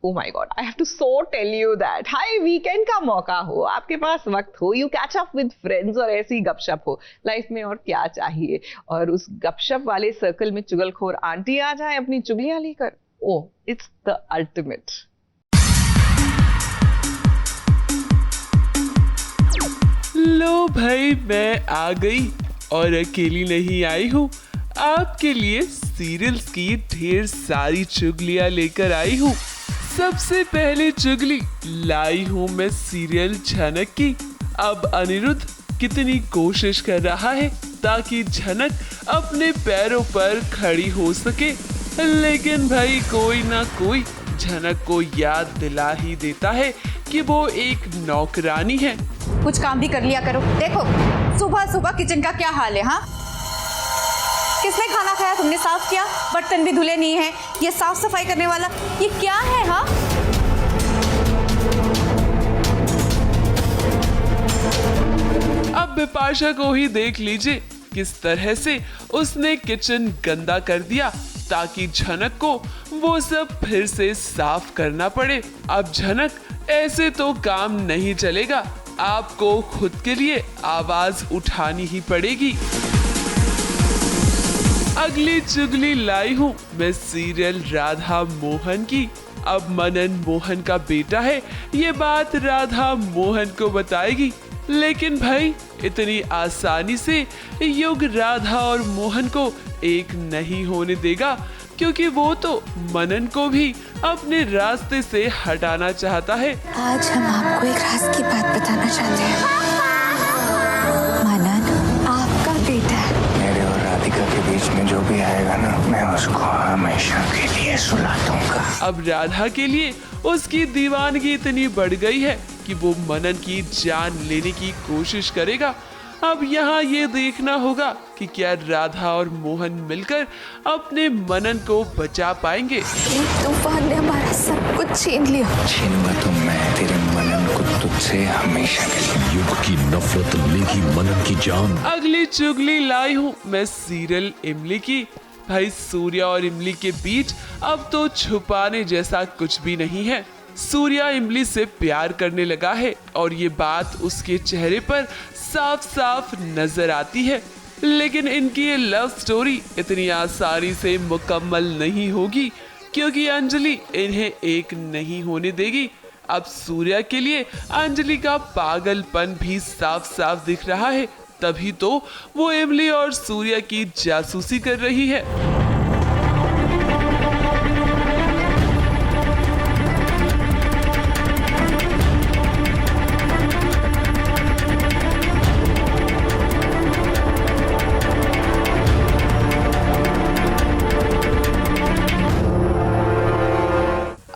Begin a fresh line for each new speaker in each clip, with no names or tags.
Oh my God, I have to so tell you that. Hi, weekend का मौका हो, आपके पास वक्त हो, you catch up with friends और ऐसी गपशप हो, लाइफ में और क्या चाहिए। और उस गपशप वाले सर्कल में चुगलखोर आंटी आ जाए अपनी चुगलियां लेकर, oh, it's the ultimate.
लो भाई, मैं आ गई और अकेली नहीं आई हूँ। आपके लिए सीरियल्स की ढेर सारी चुगलियां लेकर आई हूँ। सबसे पहले चुगली लाई हूँ मैं सीरियल झनक की। अब अनिरुद्ध कितनी कोशिश कर रहा है ताकि झनक अपने पैरों पर खड़ी हो सके, लेकिन भाई कोई ना कोई झनक को याद दिला ही देता है कि वो एक नौकरानी है।
कुछ काम भी कर लिया करो। देखो सुबह सुबह किचन का क्या हाल है। हाँ, किसने खाना खाया? तुमने साफ किया? बर्तन भी धुले नहीं है। ये साफ सफाई करने वाला ये क्या है? हाँ,
अब बिपाशा को ही देख लीजिए किस तरह से उसने किचन गंदा कर दिया ताकि झनक को वो सब फिर से साफ करना पड़े। अब झनक, ऐसे तो काम नहीं चलेगा, आपको खुद के लिए आवाज उठानी ही पड़ेगी। अगली चुगली लाई हूँ मैं सीरियल राधा मोहन की। अब मनन मोहन का बेटा है, ये बात राधा मोहन को बताएगी, लेकिन भाई इतनी आसानी से युग राधा और मोहन को एक नहीं होने देगा, क्योंकि वो तो मनन को भी अपने रास्ते से हटाना चाहता है।
आज हम आपको एक राज की बात बताना चाहते हैं। मनन आपका बेटा है।
मेरे और राधिका के बीच में जो भी आएगा ना, मैं उसको हमेशा के लिए सुला दूंगा।
अब राधा के लिए उसकी दीवानगी इतनी बढ़ गई है कि वो मनन की जान लेने की कोशिश करेगा। अब यहाँ ये देखना होगा कि क्या राधा और मोहन मिलकर अपने मनन को बचा पाएंगे।
एक तूफान ने हमारा सब कुछ छीन लिया।
छीनूंगा तो मैं तेरे मनन को तुझसे हमेशा के लिए।
युग की नफरत लेगी मनन की जान।
अगली चुगली लाई हूँ मैं सीरियल इमली की। भाई सूर्या और इमली के बीच अब तो छुपाने जैसा कुछ भी नहीं है। सूर्या इमली से प्यार करने लगा है और ये बात उसके चेहरे पर साफ साफ नजर आती है, लेकिन इनकी ये लव स्टोरी इतनी आसानी से मुकम्मल नहीं होगी, क्योंकि अंजलि इन्हें एक नहीं होने देगी। अब सूर्या के लिए अंजलि का पागलपन भी साफ साफ दिख रहा है, तभी तो वो इमली और सूर्या की जासूसी कर रही है।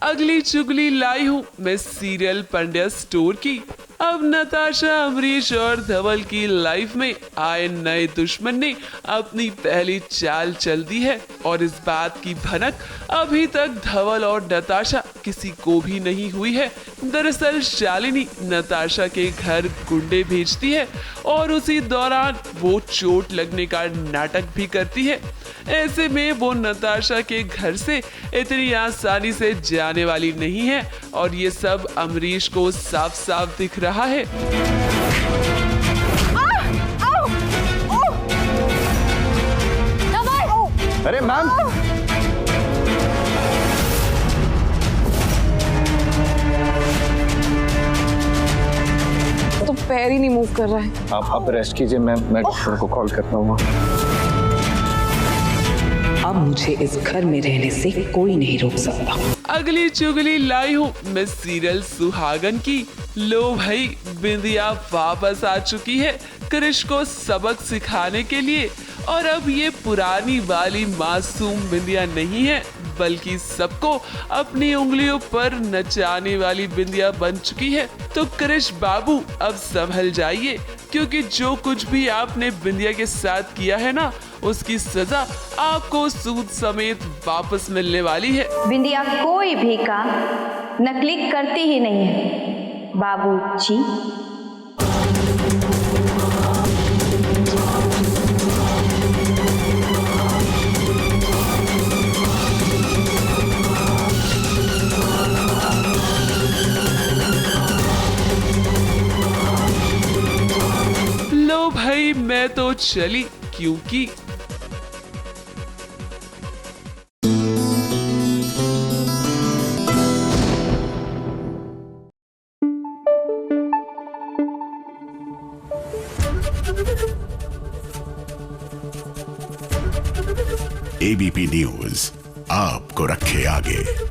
अगली चुगली लाई हूँ मैं सीरियल पंड्या स्टोर की। अब नताशा, अमरीश और धवल की लाइफ में आए नए दुश्मन ने अपनी पहली चाल चल दी है, और इस बात की भनक अभी तक धवल और नताशा किसी को भी नहीं हुई है। दरअसल शालिनी नताशा के घर गुंडे भेजती है और उसी दौरान वो चोट लगने का नाटक भी करती है। ऐसे में वो नताशा के घर से इतनी आसानी से जाने वाली नहीं है, और ये सब अमरीश को साफ साफ दिख रहा है।
अरे मैम,
तो पैर ही नहीं मूव कर रहा है।
आप रेस्ट कीजिए, मैं डॉक्टर को कॉल करता हूँ।
अब मुझे इस घर में रहने से कोई नहीं रोक सकता।
अगली चुगली लाई हूँ मैं सीरियल सुहागन की। लो भाई, बिंदिया वापस आ चुकी है कृष को सबक सिखाने के लिए, और अब ये पुरानी वाली मासूम बिंदिया नहीं है, बल्कि सबको अपनी उंगलियों पर नचाने वाली बिंदिया बन चुकी है। तो कृष बाबू अब संभल जाइए, क्योंकि जो कुछ भी आपने बिंदिया के साथ किया है ना, उसकी सजा आपको सूद समेत वापस मिलने वाली है।
बिंदिया कोई भी काम नकली करती ही नहीं है बाबूजी।
तो चली, क्योंकि
एबीपी न्यूज आपको रखे आगे।